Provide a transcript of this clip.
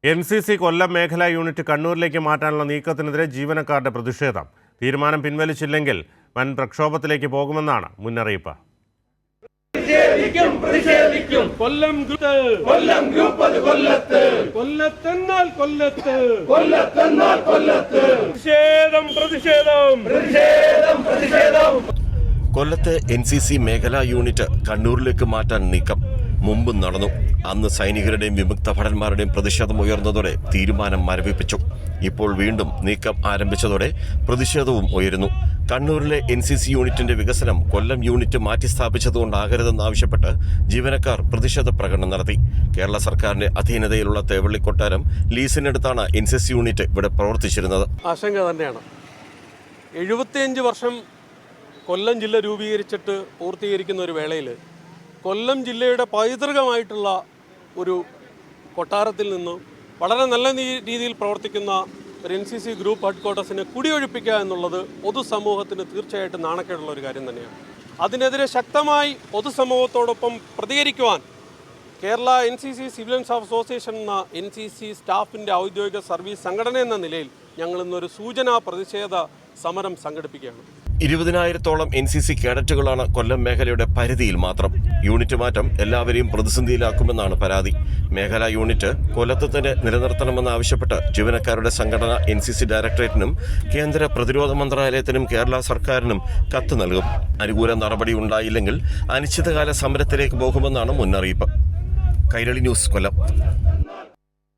NCC കൊല്ലം മേഖലാ unit കണ്ണൂരിലേക്ക് മാറ്റാനുള്ള നീക്കത്തിനെതിരെ ജീവനക്കാരുടെ പ്രതിഷേധം. തീരുമാനം പിൻവലിച്ചില്ലെങ്കിൽ വൻ പ്രക്ഷോഭത്തിലേക്ക് പോകുമെന്നാണ് മുന്നറിയിപ്പ്. കൊല്ലം കൊല്ലത്തെ NCC മേഖലാ യൂണിറ്റ് കണ്ണൂരിലേക്ക് മാറ്റാൻ നീക്കം മുമ്പ് നടന്നു. അന്ന് സൈനികരുടെയും വിമുക്ത ഭടന്മാരുടെയും പ്രതിഷേധം ഉയർന്നതോടെ തീരുമാനം മരവിപ്പിച്ചു. ഇപ്പോൾ വീണ്ടും നീക്കം ആരംഭിച്ചതോടെ പ്രതിഷേധവും ഉയരുന്നു. കണ്ണൂരിലെ NCC യൂണിറ്റിന്റെ വികസനം കൊല്ലം യൂണിറ്റ് മാറ്റിസ്ഥാപിച്ചതുകൊണ്ടാകരുതെന്നാവശ്യപ്പെട്ട് ജീവനക്കാർ പ്രതിഷേധ പ്രകടനം നടത്തി. കേരള സർക്കാരിന്റെ അധീനതയിലുള്ള തേവള്ളി കൊട്ടാരം ലീസിനെടുത്താണ് NCC യൂണിറ്റ് ഇവിടെ പ്രവർത്തിച്ചിരുന്നത്. ആശങ്ക തന്നെയാണ്. 75 വർഷം കൊല്ലം ജില്ല രൂപീകരിച്ചിട്ട് പൂർത്തീകരിക്കുന്ന ഒരു വേളയിൽ കൊല്ലം ജില്ലയുടെ പൈതൃകമായിട്ടുള്ള ഒരു കൊട്ടാരത്തിൽ നിന്നും വളരെ നല്ല രീതിയിൽ പ്രവർത്തിക്കുന്ന ഒരു NCC ഗ്രൂപ്പ് ഹെഡ്ക്വാർട്ടേഴ്സിനെ കുടിയൊഴിപ്പിക്കുക എന്നുള്ളത് പൊതുസമൂഹത്തിന് തീർച്ചയായിട്ടും നാണക്കേടുള്ള ഒരു കാര്യം തന്നെയാണ്. അതിനെതിരെ ശക്തമായി പൊതുസമൂഹത്തോടൊപ്പം പ്രതികരിക്കുവാൻ കേരള NCC സിവിലിയൻസ് അസോസിയേഷൻ എന്ന NCC സ്റ്റാഫിൻ്റെ ഔദ്യോഗിക സർവീസ് സംഘടന എന്ന നിലയിൽ ഞങ്ങൾ ഇന്നൊരു സൂചനാ പ്രതിഷേധ സമരം സംഘടിപ്പിക്കുകയാണ്. 20,000-ഓളം NCC കേഡറ്റുകളാണ് കൊല്ലം മേഖലയുടെ പരിധിയിൽ മാത്രം. യൂണിറ്റ് മാറ്റം എല്ലാവരെയും പ്രതിസന്ധിയിലാക്കുമെന്നാണ് പരാതി. മേഖലാ യൂണിറ്റ് കൊല്ലത്ത് തന്നെ നിലനിർത്തണമെന്നാവശ്യപ്പെട്ട് ജീവനക്കാരുടെ സംഘടന NCC ഡയറക്ടറേറ്റിനും കേന്ദ്ര പ്രതിരോധ മന്ത്രാലയത്തിനും കേരള സർക്കാരിനും കത്ത് നൽകും. അനുകൂല നടപടി ഉണ്ടായില്ലെങ്കിൽ അനിശ്ചിതകാല സമരത്തിലേക്ക് പോകുമെന്നാണ് മുന്നറിയിപ്പ്. കൈരളി ന്യൂസ്, കൊല്ലം.